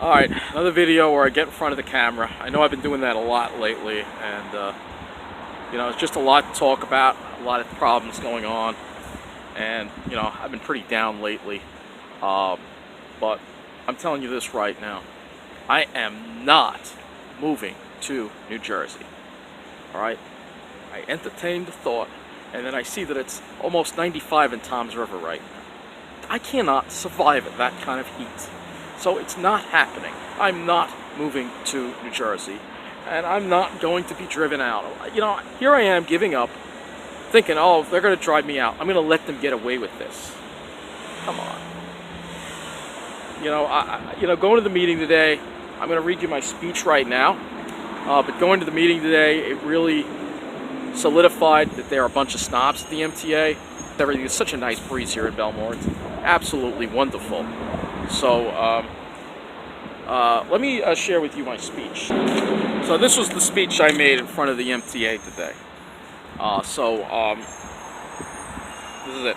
Alright, another video where I get in front of the camera. I know I've been doing that a lot lately, and it's just a lot to talk about, a lot of problems going on, and I've been pretty down lately. But I'm telling you this right now, I am not moving to New Jersey. Alright? I entertained the thought, and then I see that it's almost 95 in Toms River right now. I cannot survive at that kind of heat. So it's not happening. I'm not moving to New Jersey, and I'm not going to be driven out. Here I am giving up, thinking, oh, they're going to drive me out. I'm going to let them get away with this. Come on. Going to the meeting today, I'm going to read you my speech right now. But going to the meeting today, it really solidified that there are a bunch of snobs at the MTA. Everything is such a nice breeze here in Belmore. It's absolutely wonderful. So, let me share with you my speech. So this was the speech I made in front of the MTA today. This is it.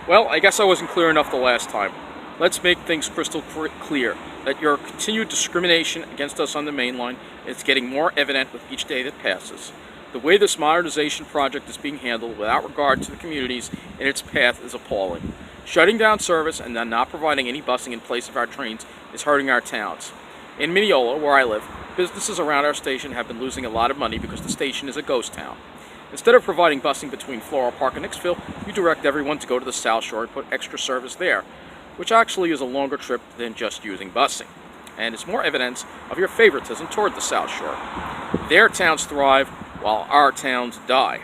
Well, I guess I wasn't clear enough the last time. Let's make things crystal clear that your continued discrimination against us on the main line is getting more evident with each day that passes. The way this modernization project is being handled without regard to the communities in its path is appalling. Shutting down service and then not providing any busing in place of our trains is hurting our towns. In Mineola, where I live, businesses around our station have been losing a lot of money because the station is a ghost town. Instead of providing busing between Floral Park and Hicksville, you direct everyone to go to the South Shore and put extra service there, which actually is a longer trip than just using busing. And it's more evidence of your favoritism toward the South Shore. Their towns thrive while our towns die.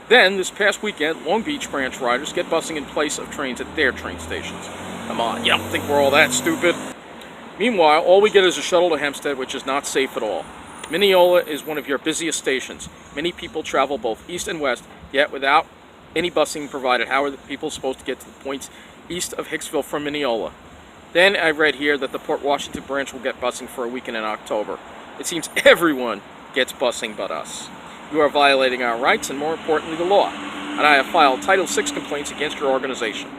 Then, this past weekend, Long Beach branch riders get busing in place of trains at their train stations. Come on, you don't think we're all that stupid? Meanwhile, all we get is a shuttle to Hempstead, which is not safe at all. Mineola is one of your busiest stations. Many people travel both east and west, yet without any busing provided, how are the people supposed to get to the points east of Hicksville from Mineola? Then I read here that the Port Washington branch will get busing for a weekend in October. It seems everyone gets busing but us. You are violating our rights and, more importantly, the law. And I have filed Title VI complaints against your organization.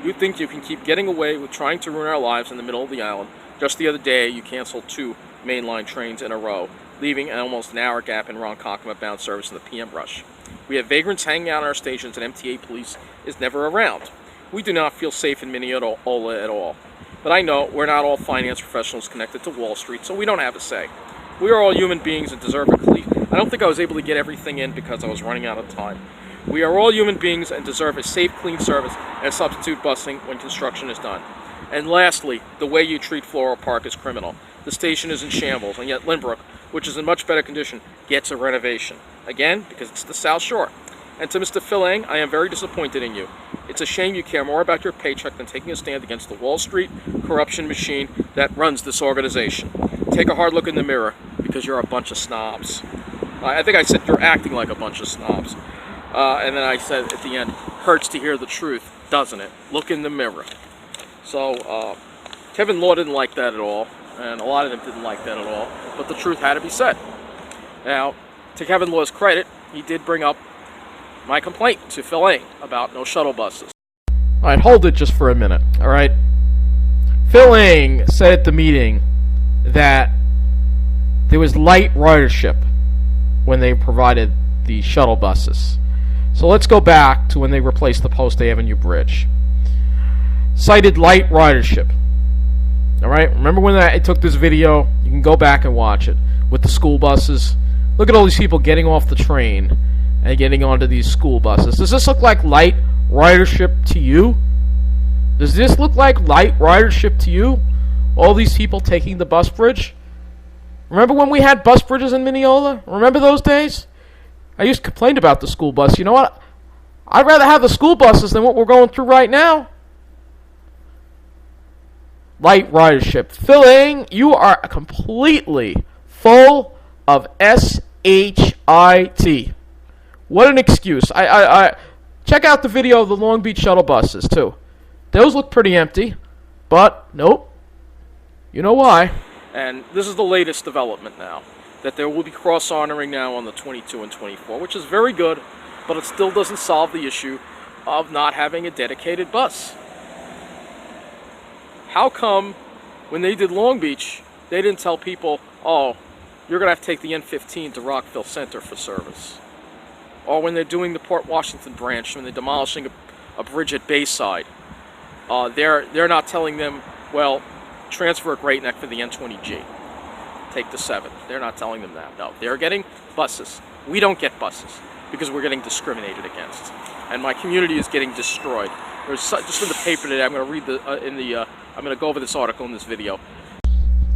You think you can keep getting away with trying to ruin our lives in the middle of the island. Just the other day, you canceled 2 mainline trains in a row, leaving almost an hour gap in Ronkonkoma-bound service in the PM rush. We have vagrants hanging out on our stations, and MTA police is never around. We do not feel safe in Mineola at all. But I know we're not all finance professionals connected to Wall Street, so we don't have a say. We are all human beings and deserve a clean. I don't think I was able to get everything in because I was running out of time. We are all human beings and deserve a safe, clean service and substitute busing when construction is done. And lastly, the way you treat Floral Park is criminal. The station is in shambles, and yet Lynbrook, which is in much better condition, gets a renovation. Again, because it's the South Shore. And to Mr. Phil, I am very disappointed in you. It's a shame you care more about your paycheck than taking a stand against the Wall Street corruption machine that runs this organization. Take a hard look in the mirror, because you're a bunch of snobs. I think I said you're acting like a bunch of snobs. And then I said at the end, hurts to hear the truth, doesn't it? Look in the mirror. So, Kevin Law didn't like that at all, and a lot of them didn't like that at all, but the truth had to be said. Now, to Kevin Law's credit, he did bring up my complaint to Phil about no shuttle buses. Alright, hold it just for a minute, alright? Phil said at the meeting that there was light ridership when they provided the shuttle buses. So let's go back to when they replaced the Post Avenue Bridge. Cited light ridership. Alright, remember when I took this video? You can go back and watch it. With the school buses. Look at all these people getting off the train and getting onto these school buses. Does this look like light ridership to you? Does this look like light ridership to you? All these people taking the bus bridge? Remember when we had bus bridges in Mineola? Remember those days? I used to complain about the school bus. You know what? I'd rather have the school buses than what we're going through right now. Light ridership. Phil, you are completely full of S-H-I-T. What an excuse. I check out the video of the Long Beach shuttle buses, too. Those look pretty empty. But, nope. You know why. And this is the latest development now. That there will be cross-honoring now on the 22 and 24, which is very good, but it still doesn't solve the issue of not having a dedicated bus. How come When they did Long Beach, they didn't tell people, oh, you're going to have to take the N15 to Rockville Center for service. Or when they're doing the Port Washington branch, when they're demolishing a bridge at Bayside, they're not telling them, well, transfer at Great Neck for the N20G. Take the 7. They're not telling them that. No, they're getting buses. We don't get buses because we're getting discriminated against. And my community is getting destroyed. There's just in the paper today, I'm going to read I'm going to go over this article in this video.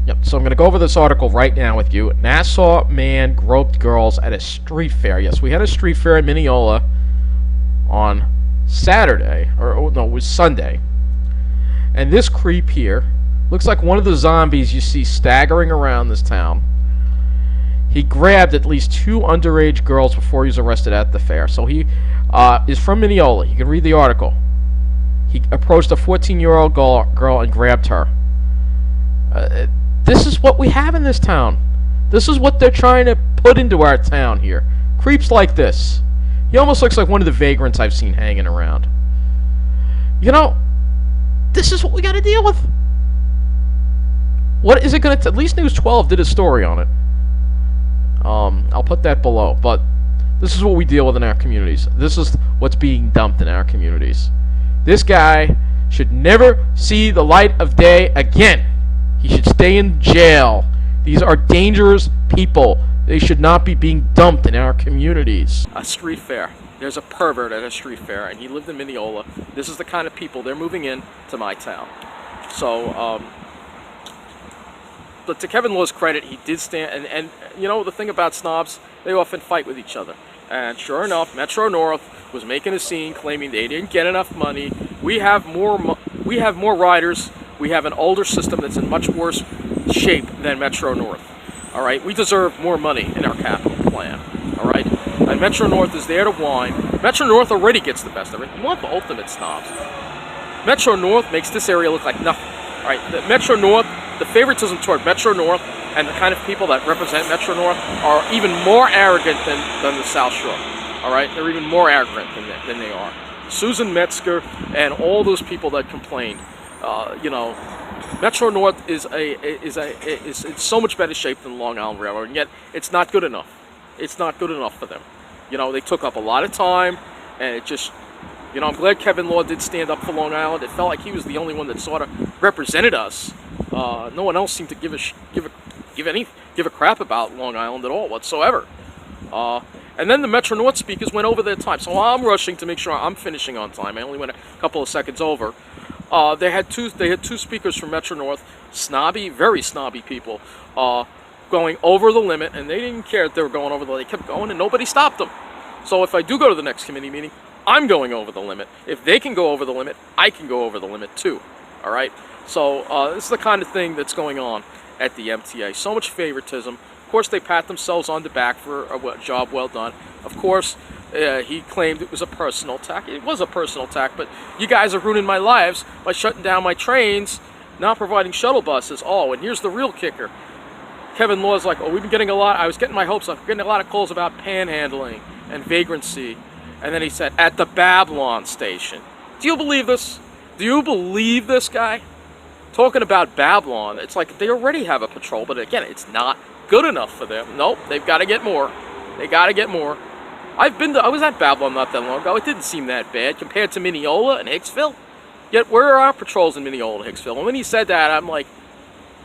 Yep, so I'm going to go over this article right now with you. Nassau man groped girls at a street fair. Yes, we had a street fair in Mineola on Saturday, or no, it was Sunday. And this creep here looks like one of the zombies you see staggering around this town. He grabbed at least 2 underage girls before he was arrested at the fair. So he is from Mineola. You can read the article. He approached a 14-year-old girl and grabbed her. This is what we have in this town. This is what they're trying to put into our town here. Creeps like this. He almost looks like one of the vagrants I've seen hanging around. You know, this is what we got to deal with. What is it going to... At least News 12 did a story on it. I'll put that below. But this is what we deal with in our communities. This is what's being dumped in our communities. This guy should never see the light of day again. He should stay in jail. These are dangerous people. They should not be being dumped in our communities. A street fair. There's a pervert at a street fair, and he lived in Mineola. This is the kind of people they're moving in to my town. So, but to Kevin Law's credit, he did stand, and you know, the thing about snobs, they often fight with each other. And sure enough, Metro North was making a scene, claiming they didn't get enough money. We have more riders. We have an older system that's in much worse shape than Metro North. All right, we deserve more money in our capital plan. All right, and Metro North is there to whine. Metro North already gets the best of it. You want the ultimate snobs. Metro North makes this area look like nothing. All right, the Metro North, the favoritism toward Metro North and the kind of people that represent Metro North are even more arrogant than the South Shore. All right, they're even more arrogant than they are. Susan Metzger and all those people that complained. You know, Metro North is in so much better shape than Long Island Railroad, and yet it's not good enough. It's not good enough for them. You know, they took up a lot of time, and it just, you know, I'm glad Kevin Law did stand up for Long Island. It felt like he was the only one that sort of represented us. No one else seemed to give a crap about Long Island at all whatsoever. And then the Metro North speakers went over their time, so I'm rushing to make sure I'm finishing on time. I only went a couple of seconds over. They had two speakers from Metro North, snobby, very snobby people, going over the limit, and they didn't care if they were going over the limit. They kept going, and nobody stopped them. So if I do go to the next committee meeting, I'm going over the limit. If they can go over the limit, I can go over the limit too. All right? So this is the kind of thing that's going on at the MTA. So much favoritism. Of course, they pat themselves on the back for a job well done. Of course, he claimed it was a personal attack. It was a personal attack, but you guys are ruining my lives by shutting down my trains, not providing shuttle buses. Oh, and here's the real kicker. Kevin Law's like, oh, we've been getting I was getting my hopes up, getting a lot of calls about panhandling and vagrancy. And then he said, at the Babylon station. Do you believe this? Do you believe this guy? Talking about Babylon, it's like they already have a patrol, but again, it's not good enough for them. Nope, they've got to get more. They got to get more. I was at Babylon not that long ago. It didn't seem that bad compared to Mineola and Hicksville. Yet where are our patrols in Mineola and Hicksville? And when he said that, I'm like,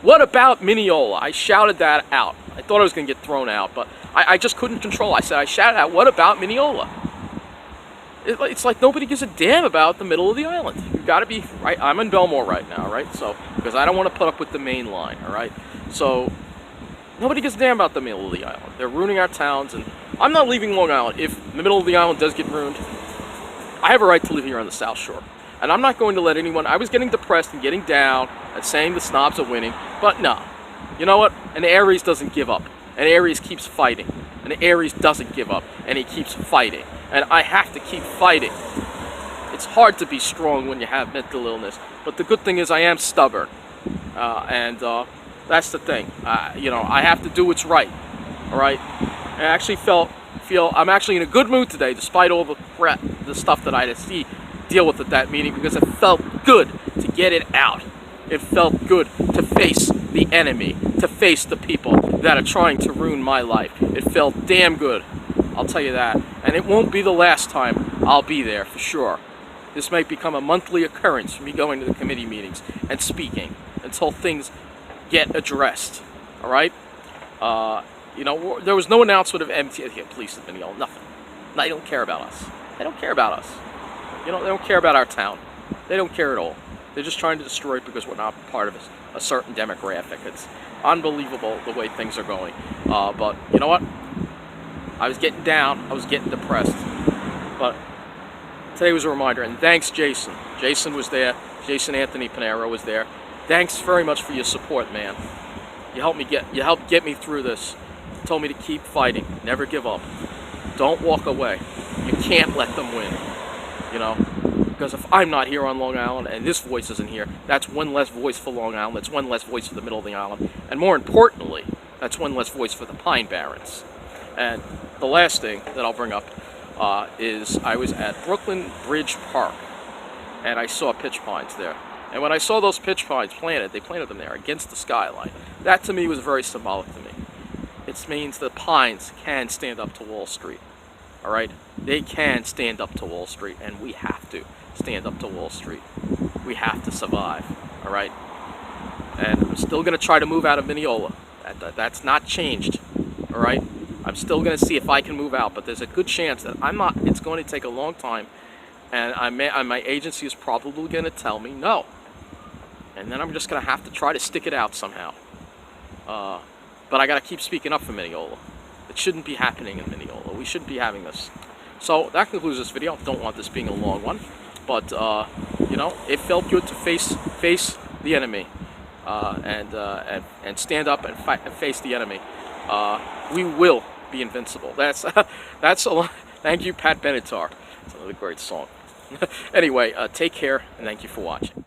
what about Mineola? I shouted that out. I thought I was going to get thrown out, but I just couldn't control. I shouted out, what about Mineola? It's like nobody gives a damn about the middle of the island. You've got to be, right? I'm in Belmore right now, right? So, because I don't want to put up with the main line, all right? So, nobody gives a damn about the middle of the island. They're ruining our towns, and I'm not leaving Long Island. If the middle of the island does get ruined, I have a right to live here on the South Shore. And I'm not going to let anyone, I was getting depressed and getting down and saying the snobs are winning, but no. You know what? An Aries doesn't give up. An Aries keeps fighting. An Aries doesn't give up, and he keeps fighting. And I have to keep fighting. It's hard to be strong when you have mental illness, but the good thing is I am stubborn. And that's the thing. You know, I have to do what's right. All right? I actually feel I'm actually in a good mood today, despite all the crap, the stuff that I had to deal with at that meeting, because it felt good to get it out. It felt good to face the enemy, to face the people that are trying to ruin my life. It felt damn good, I'll tell you that. And it won't be the last time I'll be there, for sure. This might become a monthly occurrence for me going to the committee meetings and speaking until things get addressed, all right? You know, there was no announcement of MTA police in Mineola, nothing. They don't care about us. They don't care about us. You know, they don't care about our town. They don't care at all. They're just trying to destroy it because we're not part of a certain demographic. It's unbelievable the way things are going. But you know what? I was getting down. I was getting depressed. But today was a reminder. And thanks, Jason. Jason was there. Jason Anthony Panero was there. Thanks very much for your support, man. You helped get me through this. You told me to keep fighting. Never give up. Don't walk away. You can't let them win. You know? Because if I'm not here on Long Island and this voice isn't here, that's one less voice for Long Island, that's one less voice for the middle of the island, and more importantly, that's one less voice for the Pine Barrens. And the last thing that I'll bring up is I was at Brooklyn Bridge Park, and I saw pitch pines there. And when I saw those pitch pines planted, they planted them there against the skyline. That to me was very symbolic to me. It means the pines can stand up to Wall Street. All right? They can stand up to Wall Street, and we have to stand up to Wall Street. We have to survive, all right? And I'm still going to try to move out of Mineola. That's not changed, all right? I'm still going to see if I can move out, but there's a good chance that I'm not. It's going to take a long time, and my agency is probably going to tell me no. And then I'm just going to have to try to stick it out somehow. But I got to keep speaking up for Mineola. It shouldn't be happening in Mineola. We shouldn't be having this. So that concludes this video. I don't want this being a long one. But, you know, it felt good to face the enemy and stand up and fight and face the enemy. We will be invincible. That's a lot. Thank you, Pat Benatar. It's another great song. Anyway, take care, and thank you for watching.